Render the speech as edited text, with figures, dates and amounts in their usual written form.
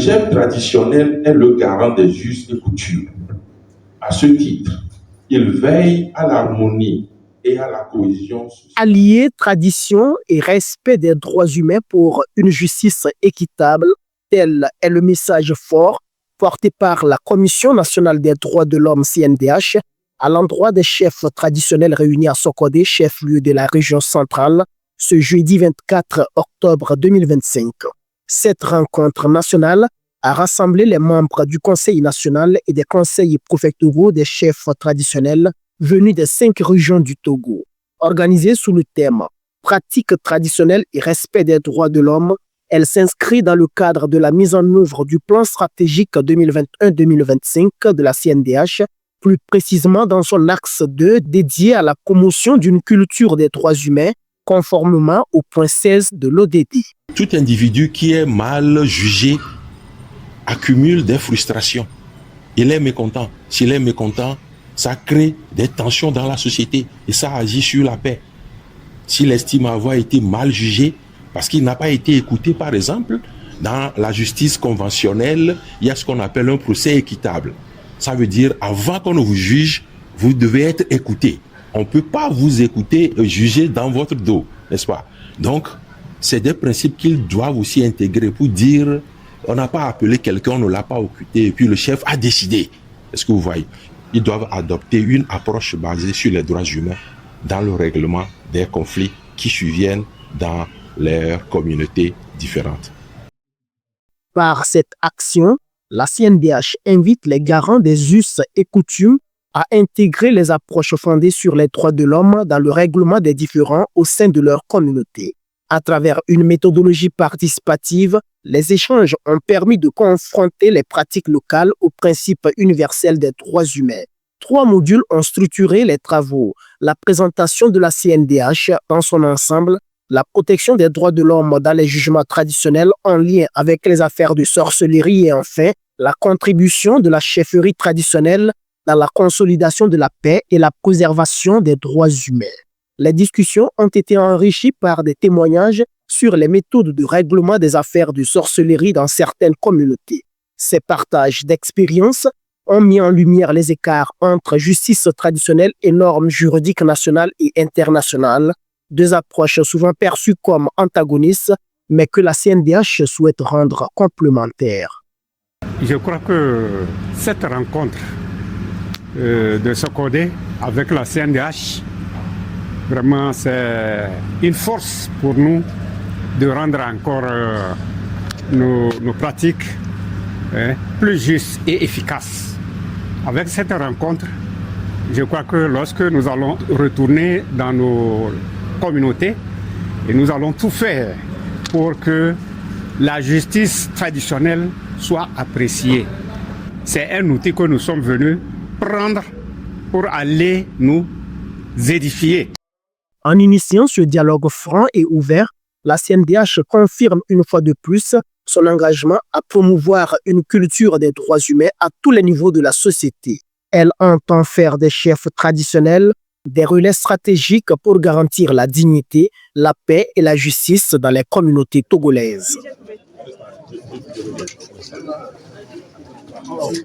chef traditionnel est le garant des us et coutumes. À ce titre, il veille à l'harmonie et à la cohésion sociale. Allier tradition et respect des droits humains pour une justice équitable, tel est le message fort porté par la Commission nationale des droits de l'homme CNDH à l'endroit des chefs traditionnels réunis à Sokodé, chef-lieu de la région centrale, ce jeudi 24 octobre 2025. Cette rencontre nationale a rassemblé les membres du Conseil national et des conseils préfectoraux des chefs traditionnels venus des 5 régions du Togo. Organisée sous le thème « Pratiques traditionnelles et respect des droits de l'homme », elle s'inscrit dans le cadre de la mise en œuvre du plan stratégique 2021-2025 de la CNDH, plus précisément dans son axe 2 dédié à la promotion d'une culture des droits humains, conformément au point 16 de l'ODD. Tout individu qui est mal jugé accumule des frustrations. Il est mécontent. S'il est mécontent, ça crée des tensions dans la société et ça agit sur la paix. S'il estime avoir été mal jugé, parce qu'il n'a pas été écouté, par exemple, dans la justice conventionnelle, il y a ce qu'on appelle un procès équitable. Ça veut dire, avant qu'on ne vous juge, vous devez être écouté. On ne peut pas vous écouter et juger dans votre dos, n'est-ce pas? Donc, c'est des principes qu'ils doivent aussi intégrer pour dire, on n'a pas appelé quelqu'un, on ne l'a pas écouté, et puis le chef a décidé. Est-ce que vous voyez? Ils doivent adopter une approche basée sur les droits humains dans le règlement des conflits qui surviennent dans leurs communautés différentes. Par cette action, la CNDH invite les garants des us et coutumes à intégrer les approches fondées sur les droits de l'homme dans le règlement des différends au sein de leur communauté. À travers une méthodologie participative, les échanges ont permis de confronter les pratiques locales aux principes universels des droits humains. 3 modules ont structuré les travaux: la présentation de la CNDH dans son ensemble, la protection des droits de l'homme dans les jugements traditionnels en lien avec les affaires de sorcellerie et enfin, la contribution de la chefferie traditionnelle dans la consolidation de la paix et la préservation des droits humains. Les discussions ont été enrichies par des témoignages sur les méthodes de règlement des affaires de sorcellerie dans certaines communautés. Ces partages d'expériences ont mis en lumière les écarts entre justice traditionnelle et normes juridiques nationales et internationales, 2 approches souvent perçues comme antagonistes, mais que la CNDH souhaite rendre complémentaires. Je crois que cette rencontre de Sokodé avec la CNDH, vraiment c'est une force pour nous de rendre encore nos pratiques plus justes et efficaces. Avec cette rencontre, je crois que lorsque nous allons retourner dans nos communautés, et nous allons tout faire pour que la justice traditionnelle soit appréciée. C'est un outil que nous sommes venus prendre pour aller nous édifier. En initiant ce dialogue franc et ouvert, la CNDH confirme une fois de plus son engagement à promouvoir une culture des droits humains à tous les niveaux de la société. Elle entend faire des chefs traditionnels des relais stratégiques pour garantir la dignité, la paix et la justice dans les communautés togolaises.